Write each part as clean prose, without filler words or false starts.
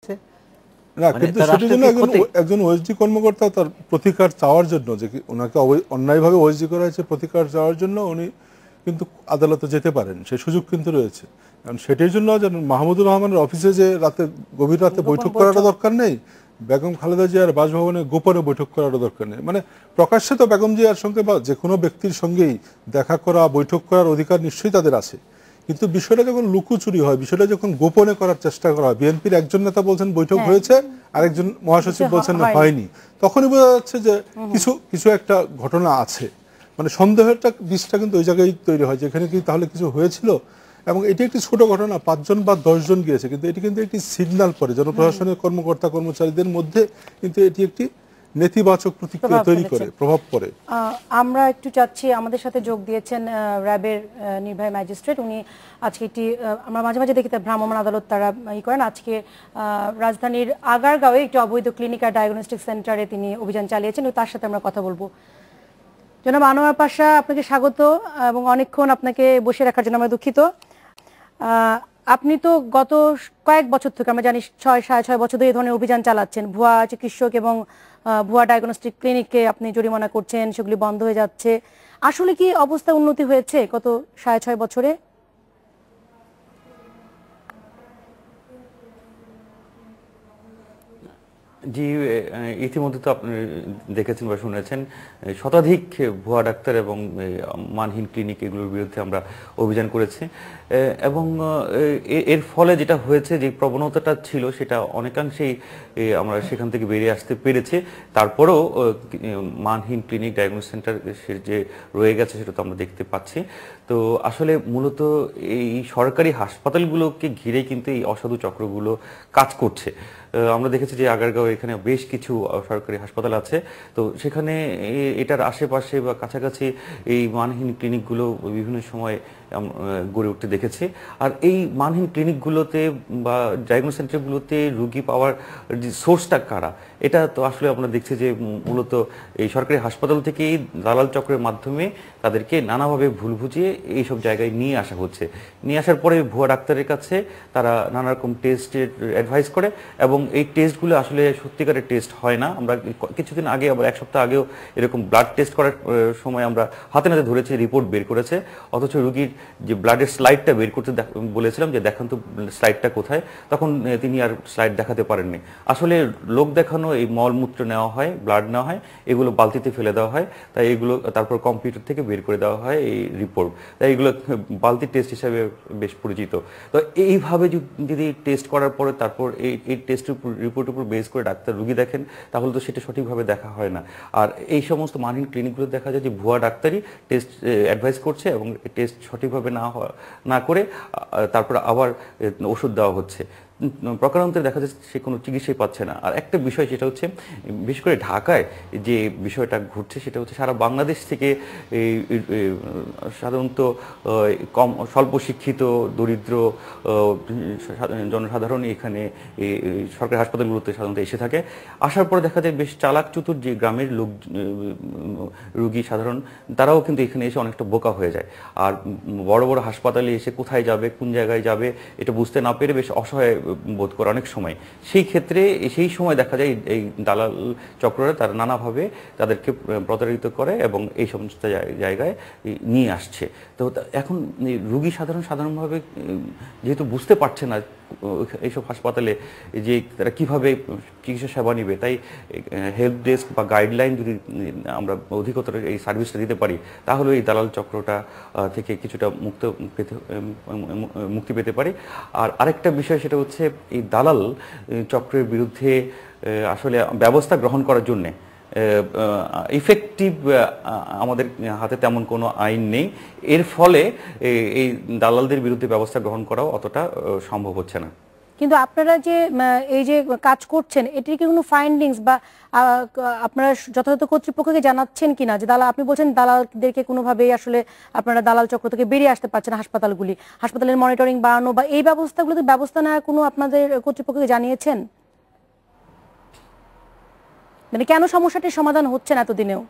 না, কিন্তু সেটার জন্য একজন ওএসডি কর্মকর্তা তার প্রতিকার চাওয়ার জন্য, যে ওনাকে অন্যায়ভাবে ওএসডি করা হয়েছে, প্রতিকার চাওয়ার জন্য উনি কিন্তু আদালতে যেতে পারেন, সেই সুযোগ কিন্তু রয়েছে। কারণ সেটার জন্য যেন মাহমুদুর রহমানের অফিসে যে গভীর রাতে বৈঠক করাটা দরকার নেই, বেগম খালেদা জিয়ার বাসভবনে গোপনে বৈঠক করারও দরকার নেই। মানে প্রকাশ্যে তো বেগম জিয়ার সঙ্গে বা যে কোনো ব্যক্তির সঙ্গেই দেখা করা, বৈঠক করার অধিকার নিশ্চয়ই তাদের আছে, কিন্তু বিষয়টা যখন লুকোচুরি হয়, বিষয়টা যখন গোপনে করার চেষ্টা করা হয়, বিএনপির একজন নেতা বলছেন বৈঠক হয়েছে, আরেকজন মহাসচিব বলছেন হয়নি, তখনই বোঝা যাচ্ছে যে কিছু একটা ঘটনা আছে। মানে সন্দেহেরটা বিষটা কিন্তু ওই জায়গায় তৈরি হয়, যেখানে কি তাহলে কিছু হয়েছিল। এবং এটি একটি ছোট ঘটনা, 5 জন বা 10 জন গিয়েছে, কিন্তু এটি কিন্তু একটি সিগন্যাল পরে জনপ্রশাসনের কর্মকর্তা কর্মচারীদের মধ্যে, কিন্তু এটি একটি নেতিবাচক প্রতিক্রিয়া তৈরি করে, প্রভাব পড়ে। আমরা একটু চাচ্ছি, আমাদের সাথে যোগ দিয়েছেন র্যাবের নির্বাহী ম্যাজিস্ট্রেট, উনি আজকে একটি, আমরা মাঝে মাঝে দেখি ভ্রাম্যমাণ আদালত তারা করেন, আজকে রাজধানীর আগারগাঁওয়ে একটি অবৈধ ক্লিনিক আর ডায়াগনস্টিক সেন্টারে তিনি অভিযান চালিয়েছেন, তার সাথে আমরা কথা বলবো। জনাব আনোয়ার পাশা, আপনাকে স্বাগত এবং অনেকক্ষণ আপনাকে বসে রাখার জন্য আমরা দুঃখিত। আপনি তো গত কয়েক বছর থেকে, আমরা জানি 6.5 বছর ধরে এই ধরনের অভিযান চালাচ্ছেন, ভুয়া চিকিৎসক এবং ভুয়া ডায়াগনস্টিক ক্লিনিককে আপনি জরিমানা করছেন, সেগুলি বন্ধ হয়ে যাচ্ছে। আসলে কি অবস্থা উন্নতি হয়েছে গত 6.5 বছরে? জি, ইতিমধ্যে তো আপনি দেখেছেন বা শুনেছেন, শতাধিক ভুয়া ডাক্তার এবং মানহীন ক্লিনিক এগুলোর বিরুদ্ধে আমরা অভিযান করেছি, এবং এর ফলে যেটা হয়েছে, যে প্রবণতাটা ছিল সেটা অনেকাংশেই আমরা সেখান থেকে বেরিয়ে আসতে পেরেছি। তারপরেও মানহীন ক্লিনিক ডায়াগনোস্টিক সেন্টার যে রয়ে গেছে সেটা তো আমরা দেখতে পাচ্ছি। তো আসলে মূলত এই সরকারি হাসপাতালগুলোকে ঘিরে কিন্তু এই অসাধু চক্রগুলো কাজ করছে। আমরা দেখেছি যে আগারগাঁও এখানে বেশ কিছু সরকারি হাসপাতাল আছে, তো সেখানে এটার আশেপাশে বা কাছাকাছি এই মানহীন ক্লিনিকগুলো বিভিন্ন সময় গড়ে উঠতে দেখেছি। আর এই মানহীন ক্লিনিকগুলোতে বা ডায়াগনোস্টিক সেন্টারগুলোতে রুগী পাওয়ার যে সোর্সটা কারা, এটা তো আসলে আমরা দেখছি যে মূলত এই সরকারি হাসপাতাল থেকেই দালাল চক্রের মাধ্যমে তাদেরকে নানাভাবে ভুল বুঝিয়ে এইসব জায়গায় নিয়ে আসা হচ্ছে। নিয়ে আসার পরে ভুয়া ডাক্তারের কাছে তারা নানা রকম টেস্টের অ্যাডভাইস করে, এবং এই টেস্টগুলো আসলে সত্যিকারের টেস্ট হয় না। আমরা কিছুদিন আগে, আবার 1 সপ্তাহ আগেও এরকম ব্লাড টেস্ট করার সময় আমরা হাতে নাতে ধরেছি, রিপোর্ট বের করেছে, অথচ রুগীর যে ব্লাডের স্লাইডটা বের করতে বলেছিলাম যে দেখান তো স্লাইডটা কোথায়, তখন তিনি আর স্লাইড দেখাতে পারেননি। আসলে লোক দেখানো এই মলমূত্র নেওয়া হয়, ব্লাড নেওয়া হয়, এগুলো বালতিতে ফেলে দেওয়া হয়, তাই এগুলো তারপর কম্পিউটার থেকে বের করে দেওয়া হয় এই রিপোর্ট, তাই এগুলো বালতি টেস্ট হিসাবে বেশ পরিচিত। তো এইভাবে যদি টেস্ট করার পরে তারপর এই টেস্টের রিপোর্টের উপর বেস করে ডাক্তার রুগী দেখেন, তাহলে তো সেটা সঠিকভাবে দেখা হয় না। আর এই সমস্ত মানহীন ক্লিনিকগুলো দেখা যায় যে ভুয়া ডাক্তারই টেস্ট অ্যাডভাইস করছে, এবং টেস্ট সঠিকভাবে না করে তারপর আবার ওষুধ দেওয়া হচ্ছে। প্রকারান্তরে দেখা যাচ্ছে সে কোনো চিকিৎসাই পাচ্ছে না। আর একটা বিষয় যেটা হচ্ছে, বিশেষ করে ঢাকায় যে বিষয়টা ঘটছে সেটা হচ্ছে, সারা বাংলাদেশ থেকে সাধারণত স্বল্প শিক্ষিত, দরিদ্র জনসাধারণ এখানে সরকারি হাসপাতালগুলোতে সাধারণত এসে থাকে। আসার পরে দেখা যায় বেশ চালাক চতুর যে গ্রামের লোক, রুগী সাধারণ, তারাও কিন্তু এখানে এসে অনেকটা বোকা হয়ে যায়। আর বড় বড় হাসপাতালে এসে কোথায় যাবে, কোন জায়গায় যাবে, এটা বুঝতে না পেরে বেশ অসহায় বোধ করে অনেক সময়। সেই সময় দেখা যায় এই দালাল চক্ররা তারা নানাভাবে তাদেরকে প্রতারিত করে এবং এই সমস্ত জায়গায় নিয়ে আসছে। তো এখন রুগী সাধারণভাবে যেহেতু বুঝতে পারছে না এইসব হাসপাতালে যে তারা কিভাবে চিকিৎসা সেবা নিবে, তাই হেল্প ডেস্ক বা গাইডলাইন যদি আমরা অধিকতর এই সার্ভিসটা দিতে পারি, তাহলে এই দালাল চক্রটা থেকে কিছুটা মুক্তি পেতে পারি। আর আরেকটা বিষয় সেটা হচ্ছে, এই দালাল চক্রের বিরুদ্ধে আসলে ব্যবস্থা গ্রহণ করার জন্যে ইফেক্টিভ আমাদের হাতে তেমন কোনো আইন নেই। এর ফলে এই দালালদের বিরুদ্ধে ব্যবস্থা গ্রহণ করাও অতটা সম্ভব হচ্ছে না। কিন্তু আপনারা যে এই যে কাজ করছেন, এটির কি কোনো ফাইন্ডিংস বা আপনারা যথাযথ কর্তৃপক্ষকে জানাচ্ছেন কিনা যে আপনি বলছেন দালালদেরকে কোনোভাবেই আসলে আপনারা দালাল চক্র থেকে বেরিয়ে আসতে পারছেন না, হাসপাতালের মনিটরিং বাড়ানো বা এই ব্যবস্থাগুলোতে ব্যবস্থা নেওয়ার কোনো আপনাদের কর্তৃপক্ষকে জানিয়েছেন? মানে কেন সমস্যাটির সমাধান হচ্ছে না এতদিনেও?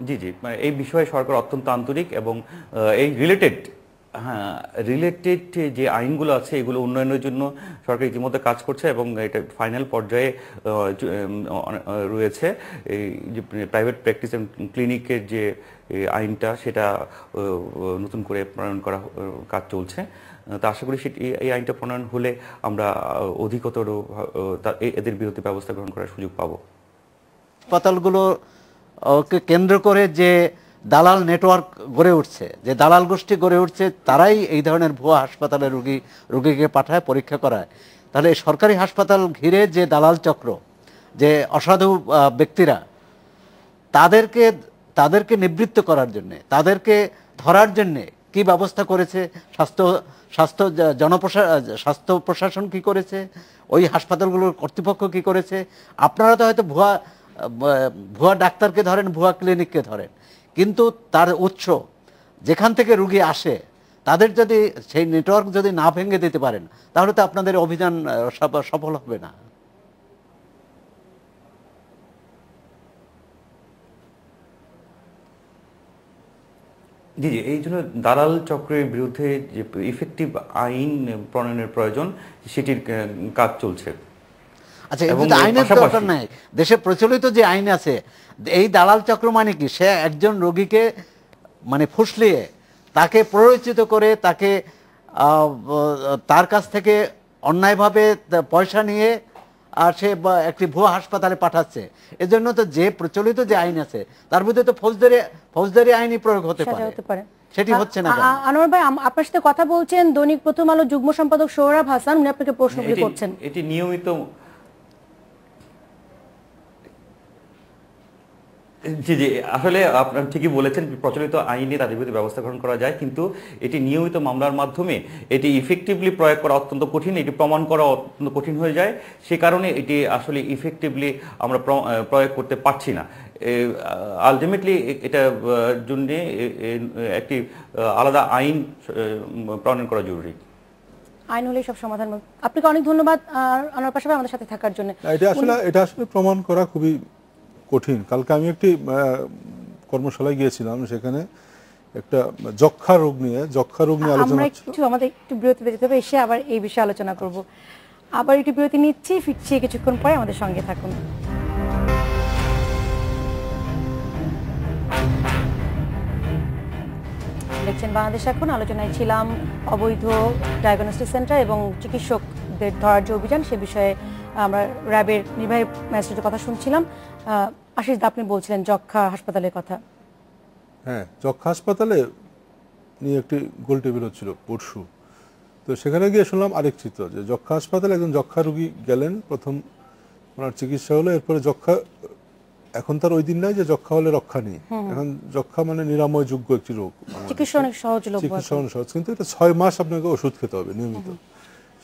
জি, মানে এই বিষয়ে সরকার অত্যন্ত আন্তরিক, এবং এই রিলেটেড হ্যাঁ, রিলেটেড যে আইনগুলো আছে এগুলো উন্নয়নের জন্য সরকার ইতিমধ্যে কাজ করছে এবং এটা ফাইনাল পর্যায়ে রয়েছে। এই যে প্রাইভেট প্র্যাকটিস এন্ড ক্লিনিকের যে আইনটা সেটা নতুন করে প্রণয়ন করা কাজ চলছে। তা আশা করি এই আইনটা প্রণয়ন হলে আমরা অধিকতর এদের বিরুদ্ধে ব্যবস্থা গ্রহণ করার সুযোগ পাবো। হাসপাতালগুলোকে কেন্দ্র করে যে দালাল নেটওয়ার্ক গড়ে উঠছে, যে দালাল গোষ্ঠী গড়ে উঠছে, তারাই এই ধরনের ভুয়া হাসপাতালে রোগীকে পাঠায়, পরীক্ষা করায়। তাহলে সরকারি হাসপাতাল ঘিরে যে দালাল চক্র, যে অসাধু ব্যক্তিরা, তাদেরকে নিবৃত্ত করার জন্যে, তাদেরকে ধরার জন্যে কি ব্যবস্থা করেছে স্বাস্থ্য প্রশাসন কি করেছে, ওই হাসপাতালগুলোর কর্তৃপক্ষ কি করেছে? আপনারা তো হয়তো ভুয়া ডাক্তারকে ধরেন, ভুয়া ক্লিনিককে ধরেন, কিন্তু তার উৎস যেখান থেকে রুগী আসে, তাদের যদি সেই নেটওয়ার্ক যদি না ভেঙে দিতে পারেন, তাহলে তো আপনাদের অভিযান সফল হবে না। জি জি, এই জন্য দালাল চক্রের বিরুদ্ধে যে ইফেক্টিভ আইন প্রণয়নের প্রয়োজন, সেটির কাজ চলছে। আচ্ছা, আইনের দরকার নাই, দেশে প্রচলিত যে আইন আছে। এই দালাল চক্র মানে কি? সে একজন রোগীকে মানে ফুসলিয়ে তাকে প্ররোচিত করে, তাকে তার কাছ থেকে অন্যায়ভাবে পয়সা নিয়ে আর সে একটি ভুয়া হাসপাতালে পাঠাচ্ছে। এজন্য তো যে প্রচলিত যে আইন আছে তার মধ্যে তো ফৌজদারি আইনই প্রয়োগ হতে পারে, সেটি হচ্ছে না। আনোয়ার ভাই, আপনার সাথে কথা বলছেন দৈনিক প্রথম আলো যুগ্ম সম্পাদক সোহরাব হাসান, উনি আপনাকে প্রশ্নগুলি করছেন। এটি নিয়মিত, জি জি, আসলে আপনার ঠিকই বলেছেন, প্রচলিত আইনে তাদের বিরুদ্ধে ব্যবস্থা গ্রহণ করা যায়, কিন্তু এটি নিয়মিত মামলার মাধ্যমে এটি ইফেক্টিভলি প্রয়োগ করা অত্যন্ত কঠিন, এটি প্রমাণ করা অত্যন্ত কঠিন হয়ে যায়। সে কারণে এটি আসলে ইফেক্টিভলি আমরা প্রয়োগ করতে পারছি না। আলটিমেটলি এটার জন্য একটি আলাদা আইন প্রণয়ন করা জরুরি। আইন হলেই সব সমাধান। আপনাকে অনেক ধন্যবাদ আনোয়ার পাশা ভাই আমাদের সাথে থাকার জন্য। এটা আসলে প্রমাণ করা খুবই কঠিন। কালকে আমি একটি কর্মশালায় গিয়েছিলাম, সেখানে একটা যক্ষা রোগ নিয়ে আলোচনা হচ্ছিল। আমাদের একটু বিরতিতে যেতে হবে, এসে আবার এই বিষয়ে আলোচনা করব। আবার একটু বিরতি নিচ্ছি, ফিরছি কিছুক্ষণ পরে, আমাদের সঙ্গে থাকুন। দেখছেন বাংলাদেশ এখন। আলোচনায় ছিলাম অবৈধ ডায়াগনস্টিক সেন্টার এবং চিকিৎসকদের ধরার যে অভিযান, সে বিষয়ে আমরা র্যাবের নির্বাহী ম্যাজিস্ট্রেটের কথা শুনছিলাম। আশিস দা, আপনি বলছিলেন যক্ষা হাসপাতালের কথা। হ্যাঁ, যক্ষা হাসপাতালে নিয়ে একটি গোল টেবিল হচ্ছিল পরশু। তো সেখানে গিয়ে শুনলাম আরেক চিত্র, যে যক্ষা হাসপাতালে একজন যক্ষা রোগী গেলেন, প্রথম ওনার চিকিৎসা হলো, এরপরে যক্ষা, এখন তার ওই দিন নাই যে যক্ষা হলে রক্ষা নেই, এখন যক্ষা মানে নিরাময় যোগ্য একটি রোগ, চিকিৎসা অনেক সহজ, কিন্তু এটা 6 মাস আপনাকে ওষুধ খেতে হবে নিয়মিত।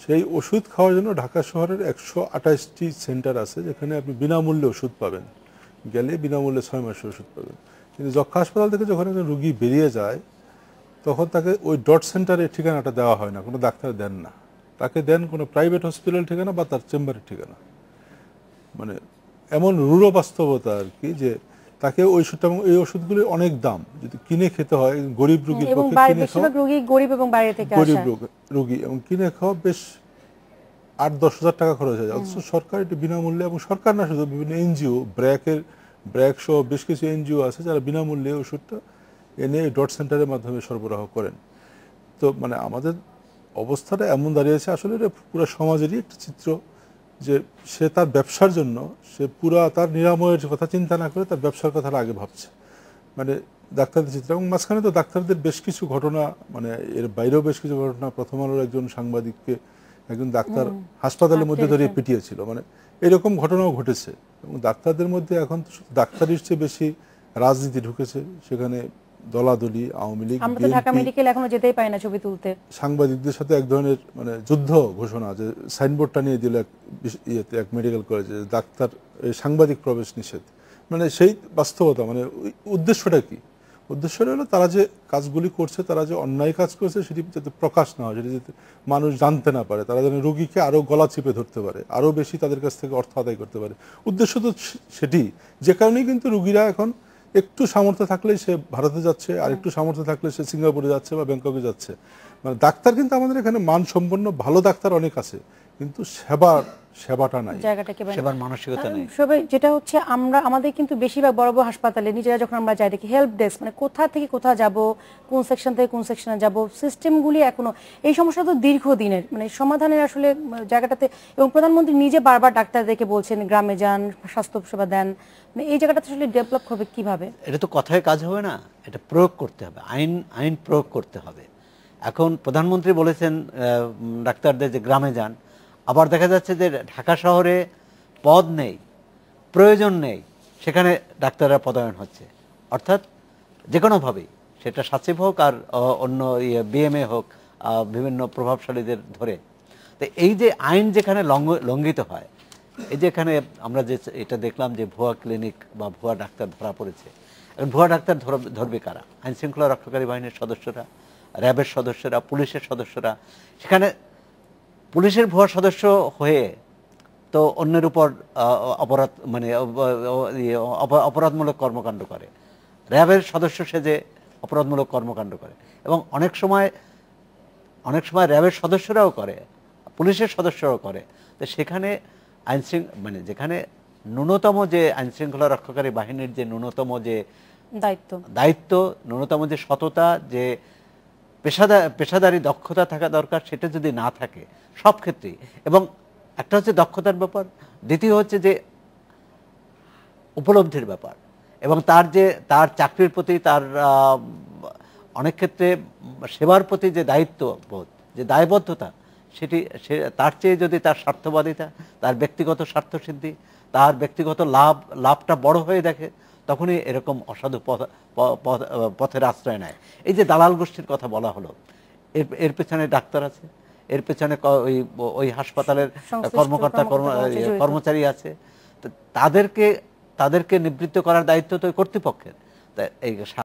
সেই ওষুধ খাওয়ার জন্য ঢাকা শহরের 128টি সেন্টার আছে, যেখানে আপনি বিনামূল্যে ওষুধ পাবেন, গেলে বিনামূল্যে 6 মাসের ওষুধ পাবেন। কিন্তু যক্ষা হাসপাতাল থেকে যখন একজন রুগী বেরিয়ে যায়, তখন তাকে ওই ডট সেন্টারের ঠিকানাটা দেওয়া হয় না, কোনো ডাক্তার দেন না, তাকে দেন কোনো প্রাইভেট হসপিটাল ঠিকানা বা তার চেম্বারের ঠিকানা। মানে এমন রূঢ় বাস্তবতা আর কি, যে তাকে এই ওষুধগুলি অনেক দাম, যদি কিনে খেতে হয় গরিব রোগীর পক্ষে, গরিব এবং বাইরে থেকে আসা রোগী, এবং কিনে খাওয়া বেশ 8-10 হাজার টাকা খরচ হয়ে যায়। অথচ সরকার এটি বিনামূল্যে, এবং সরকার না শুধু বিভিন্ন এনজিও, ব্র্যাক সহ বেশ কিছু এনজিও আছে যারা বিনামূল্যে ওষুধটা এনে ডট সেন্টারের মাধ্যমে সরবরাহ করেন। তো মানে আমাদের অবস্থাটা এমন দাঁড়িয়েছে, আসলে এটা পুরো সমাজেরই একটা চিত্র, যে সে তার ব্যবসার জন্য সে তার নিরাময়ের কথা চিন্তা না করে তার ব্যবসার কথাটা আগে ভাবছে। মানে ডাক্তারদের চিত্র, এবং মাঝখানে তো ডাক্তারদের বেশ কিছু ঘটনা, মানে এর বাইরেও বেশ কিছু ঘটনা। প্রথম আলোর একজন সাংবাদিককে একজন ডাক্তার হাসপাতালের মধ্যে ধরে পিটিয়েছিল, মানে এরকম ঘটনাও ঘটেছে। এবং ডাক্তারদের মধ্যে এখন তো ডাক্তারের চেয়ে বেশি রাজনীতি ঢুকেছে, সেখানে দলাদলি, আওয়ামী লীগ, ঢাকা মেডিকেল এখনো যেতেই পায় না ছবি তুলতে। সাংবাদিকদের সাথে এক ধরনের মানে যুদ্ধ ঘোষণা, যে সাইনবোর্ডটা নিয়ে দিল এক মেডিকেল কলেজে, ডাক্তার সাংবাদিক প্রবেশ নিষেধ। মানে সেই বাস্তবতা, মানে উদ্দেশ্যটা কি? উদ্দেশ্যটা হলো তারা যে কাজগুলি করছে, তারা যে অন্যায় কাজ করছে, সেটি যাতে প্রকাশ না হয়, সেটি যাতে মানুষ জানতে না পারে, তারা যেন রোগীকে আরও গলা চিপে ধরতে পারে, আরও বেশি তাদের কাছ থেকে অর্থ আদায় করতে পারে। উদ্দেশ্য তো সেটি, যে কারণেই কিন্তু রোগীরা এখন একটু সামর্থ্য থাকলেই সে ভারতে যাচ্ছে, আর একটু সামর্থ্য থাকলে সে সিঙ্গাপুরে যাচ্ছে বা ব্যাংককে যাচ্ছে। মানে ডাক্তার কিন্তু আমাদের এখানে মানসম্পন্ন ভালো ডাক্তার অনেক আছে, কিন্তু সেবাটা নাই, সেবার মানসিকতা নেই। সবাই যেটা হচ্ছে আমরা আমাদের কিন্তু বেশিরভাগ বড় বড় হাসপাতালে নিজেরা যখন আমরা যাই দেখি হেল্প ডেস্ক, মানে কোথা থেকে কোথা যাব, কোন সেকশন থেকে কোন সেকশনে যাব, সিস্টেমগুলি এখনো এই সমস্যা তো দীর্ঘদিনের, মানে সমাধানের আসলে জায়গাটাতে। এবং প্রধানমন্ত্রী নিজে বারবার ডাক্তারদেরকে বলছেন গ্রামে যান, স্বাস্থ্য সেবা দেন, মানে এই জায়গাটাতে আসলে ডেভেলপ হবে কিভাবে? এটা তো কথায় কাজ হবে না, এটা প্রয়োগ করতে হবে, আইন প্রয়োগ করতে হবে। এখন প্রধানমন্ত্রী বলেছেন ডাক্তারদের যে গ্রামে যান, আবার দেখা যাচ্ছে যে ঢাকা শহরে পদ নেই, প্রয়োজন নেই, সেখানে ডাক্তাররা পদায়ন হচ্ছে। অর্থাৎ যে কোনোভাবেই, সেটা সচিব হোক আর অন্য বিএমএ হোক, বিভিন্ন প্রভাবশালীদের ধরে। তো এই যে আইন যেখানে লঙ্ঘিত হয়, এই যে এখানে আমরা যে এটা দেখলাম যে ভুয়া ক্লিনিক বা ভুয়া ডাক্তার ধরা পড়েছে, এখন ভুয়া ডাক্তার ধরবে কারা? আইন শৃঙ্খলা রক্ষাকারী বাহিনীর সদস্যরা, র্যাবের সদস্যরা, পুলিশের সদস্যরা। সেখানে পুলিশের ভুয়া সদস্য হয়ে তো অন্যের উপর অপরাধ, মানে অপরাধমূলক কর্মকাণ্ড করে, র্যাবের সদস্য সেজে অপরাধমূলক কর্মকাণ্ড করে, এবং অনেক সময় র্যাবের সদস্যরাও করে, পুলিশের সদস্যরাও করে। তো সেখানে মানে যেখানে ন্যূনতম যে আইন শৃঙ্খলা রক্ষাকারী বাহিনীর যে ন্যূনতম যে দায়িত্ব, ন্যূনতম যে সততা, যে পেশাদারি দক্ষতা থাকা দরকার, সেটা যদি না থাকে সব ক্ষেত্রেই, এবং একটা হচ্ছে দক্ষতার ব্যাপার, দ্বিতীয় হচ্ছে যে উপলব্ধির ব্যাপার, এবং তার চাকরির প্রতি, তার অনেক ক্ষেত্রে সেবার প্রতি যে দায়িত্ববোধ, যে দায়বদ্ধতা, তার চেয়ে যদি তার স্বার্থবাদিতা, তার ব্যক্তিগত স্বার্থসিদ্ধি, তার ব্যক্তিগত লাভটা বড় হয়ে দেখে, তখনই এরকম অসাধু পথের আশ্রয় নেয়। এই যে দালাল গোষ্ঠীর কথা বলা হলো, এর পেছনে ডাক্তার আছে, এর পেছনে ওই হাসপাতালের কর্মচারী আছে। তাদেরকে নিবৃত্ত করার দায়িত্ব তো কর্তৃপক্ষের।